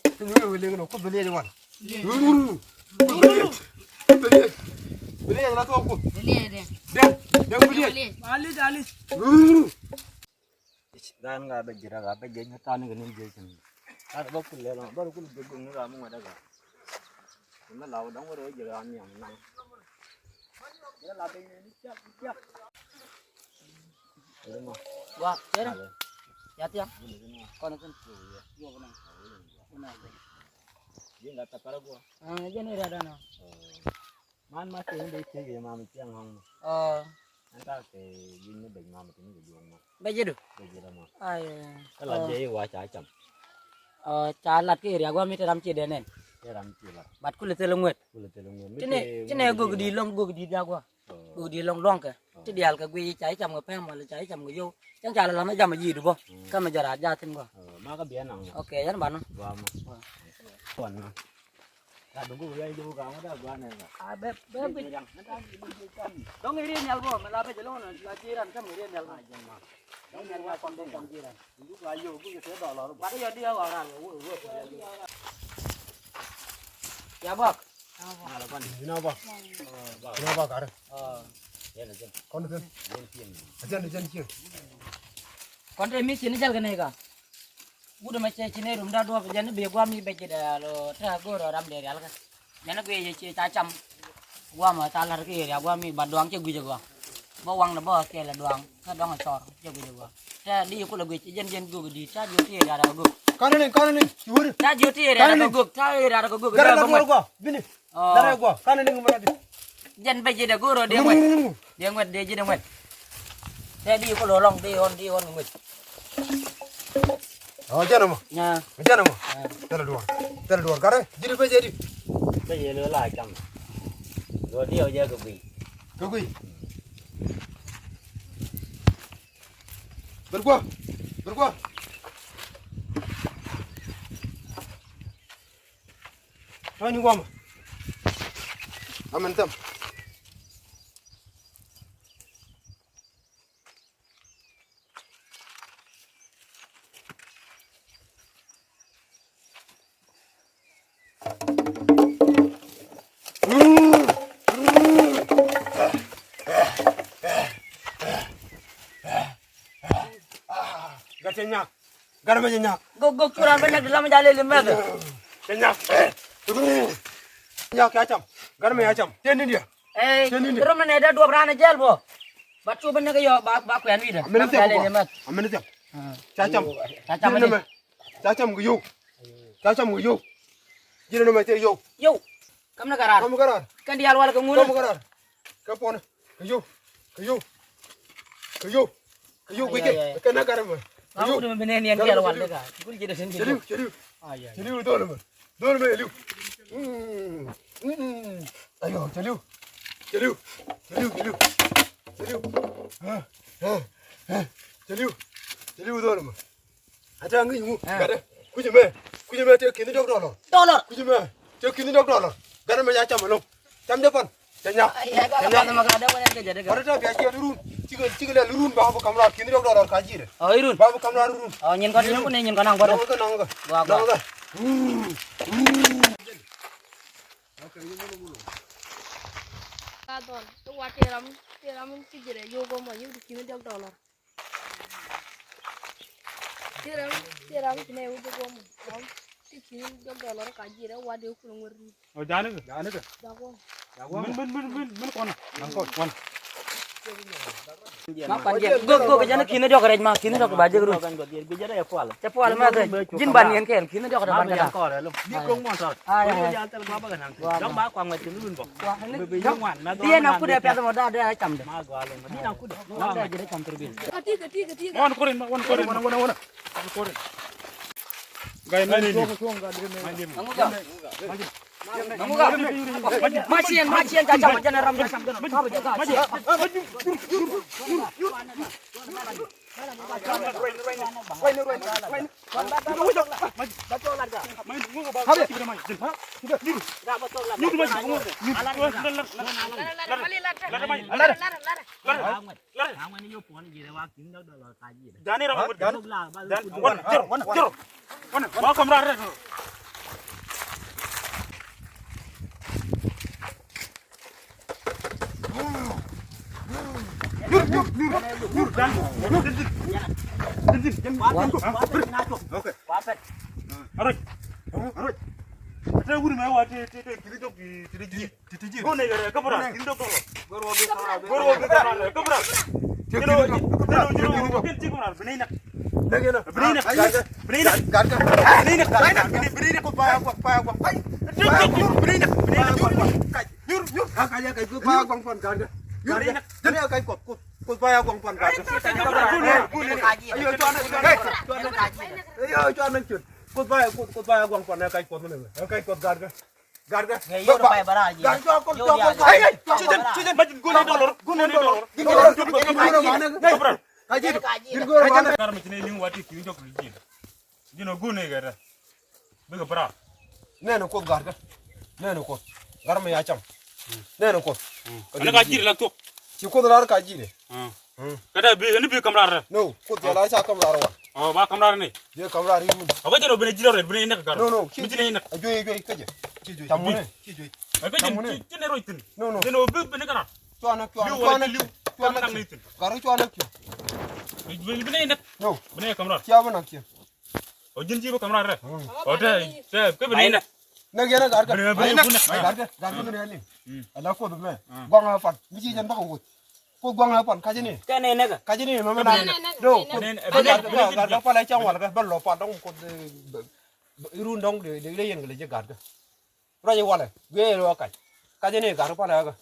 Tunggu beli ngono, kok beli aja wan. Beli aja lah tuh aku. Beli deh. Dia beli. Alis. Dan nggak bergerak, nggak bergerak tani kan ini jadi. Ada bakul lelang, baru kul begung nggak mau ada kan. Cuma laut dong baru jalan yang menang. Ya laut ini siap. Ini mah. Wah, ya. Ya tiang. Kono kan. Gua menang. Dia nggak takar gua. Aja nih ada no. Man masih ini sih mama tiang hang. Oh, Nanti ke ini bagi mama ini juga mah. beje do. Bagi mama. Ayo. Kalau jadi wah cacam. Calat ke ria gua mite ram cidenen. Ya ramci lah. Bat kulit telungwet. Kulit telungun. Cine gua gedi long gua gedi dia gua. Gua gedi long ke. Ci dial ke gua cai cam ngepem wala cai cam gua yo. Yang cala lama jam ji do bo. Kan majara jatin gua. Maka bianang. Oke, yan bano. Gua mah. Tuan mah. Nah, tunggu ya itu kamu dah gua nih. Beb. Dong iri nyal bo, melape jelong na laciran kan iri nyal aja mah. Dong nyal gua kondong jiran. Dulu ayo gua ke dolar. Baru ya dia orang. Ya bak. Kenapa? Kenapa kar? Ya nanti. Kon kan? Ajan kieu. Kontre mi sini jal kene ka. Udah macam cine rum dah dua pejan be gua mi beje dah lo tra gua ram dari alka. Jana gue ye cacam. Gua mah talar ke ya gua mi badoang ce gue gua. Bawang na ba ke la doang. Ka dong cor ce gue gua. Ta di ku la gue jen gue di ta joti ya ada gue. Kanan ni. Jur. Ta joti ya ada gue. Ta ya ada gue. Gara gua. Bini. Dara gua. Kanan ni ngumrati. Jen beje dah guru dia ngwet. Dia ngwet dia je ngwet. Ta di ku lolong di on ngwet. Oh, jangan mo. Nya. Jangan mo. Tara dua. Kare, jadi pe jadi. Cái gì nữa là chăm. Rồi đi ở giờ cái gì? Kagui. Bergua. Ani gua mah. Amantam. Cenyak. Garma cenyak. Gok curan banyak dalam jale lembat. Cenyak. Cenyak acam. Garma acam. Tenin dia. Terus mana ada dua berana jal bo. Batu banyak yo bak kuan wi dah. Jale lembat. Amen tiap. Cacam. Cacam ni. Cacam guyu. Jino nama te yo. Yo. Kamu nak karar. Kan di alwal kemuna. Kamu karar. Kapon. Guyu. Wike. Kan nak karam. Kamu udah membenen yang di alwal deka. Kul jadi sendiri. Ceriu. Ah ya. Ceriu dole eliu. Ayo, ceriu. Ceriu dole mah. Ada ngi mu. Kada. Kujeme te kini dok dollar. Kujeme te kini dok dollar. Gara me ya cham lo. Cham depan. Tanya. Tanya nama kada mana yang jadi. Ada tak biasa turun. Ciga lurun babu kamera kini dok dollar kaji deh. Oh irun. Babu kamera lurun. Oh nyen kon pun nyen kon ang bodo. Nangga. Gua. Kadon, tu wate ram kijere yogo ma yu kini dok dollar. Tiram kini yogo mo. Kini dok dollar kaji re wade ukulung werni. Oh जाने के Jago. मन कौन कौन Makan je. Go ke jana kini dok rej ma kini dok baje guru. Gue jadi ya fual. Cepual ma ke. Jin ban yen ken kini dok ada ban Yang kada. kau dah lu. Dia kong mau sah. Gue jalan terus apa kan nanti. Jangan bawa kuang macam dulu kok. Bebel wan. Dia nak kuda piasa moda ada cam deh. Mak gua alim. Dia nak kuda. Ada jadi cam terbin. Kati. One कोरिन गाय नहीं Kamu ga? Macian caca macam ram jam. Apa jaga? जाने रहा Oke. Wapet. Aroi. Aroi. Saya udah mau ada kiri dok di tiji. Kau nih gara kebra. Kiri dok dong. Guru kebra. Kebra. Jero kiri kebra. Benih nak. Lagi na. Benih nak. Benih nak. Garga. Benih nak. Benih nak. Kau payah. Benih nak. Yur. Kakaknya kayak gue payah gongpon garga. Yur. Jadi kayak kut payah gongpon garga. Ayo cuan. Ayo cuan cuan. Kut payah gongpon kayak kut mana? Kayak kut garga. Garga. Yo udah payah bara aja. Garga kut Yo kut. dia. Cincin baju guna dollar. Kebra. Kaji. Kaji. Karena macam ini wati kiri dok di. Jino guna gara. Bega bra. Neno kut garga. Neno kut. Garma ya cam. Neno kut. Ana kaji lah tu. Si kut lar kaji ne. Kada ini bi kamera. No, kut ya la sa kam lar wa. Oh, ba kamera ni. Dia kam lar ini. Apa jero benih jero benih nak gar. No. Benih nak. Ajoy kaje. Tamune. Apa jeno roitin. No. Jeno benih kana. Cuan. Cuan itu. Garu cuan. Benih nak. No. Benih kamera. Siapa nak kia? Oh, jin jibo kamera. Oh, dah. Ke benih nak. Nagana garga. Benih Garga ngene ali. Ala ko do me. Gonga fan. Miji jan ba ko. Ko gonga fan kaje ni. Kan ini kan. Kaje ni mama na. Do. Garga pa lai chang wal ga ban lo pa dong ko irun dong de le yen ga le garga. Ra ye wala. Ge ro ka. Kaje ni garga pa la ga.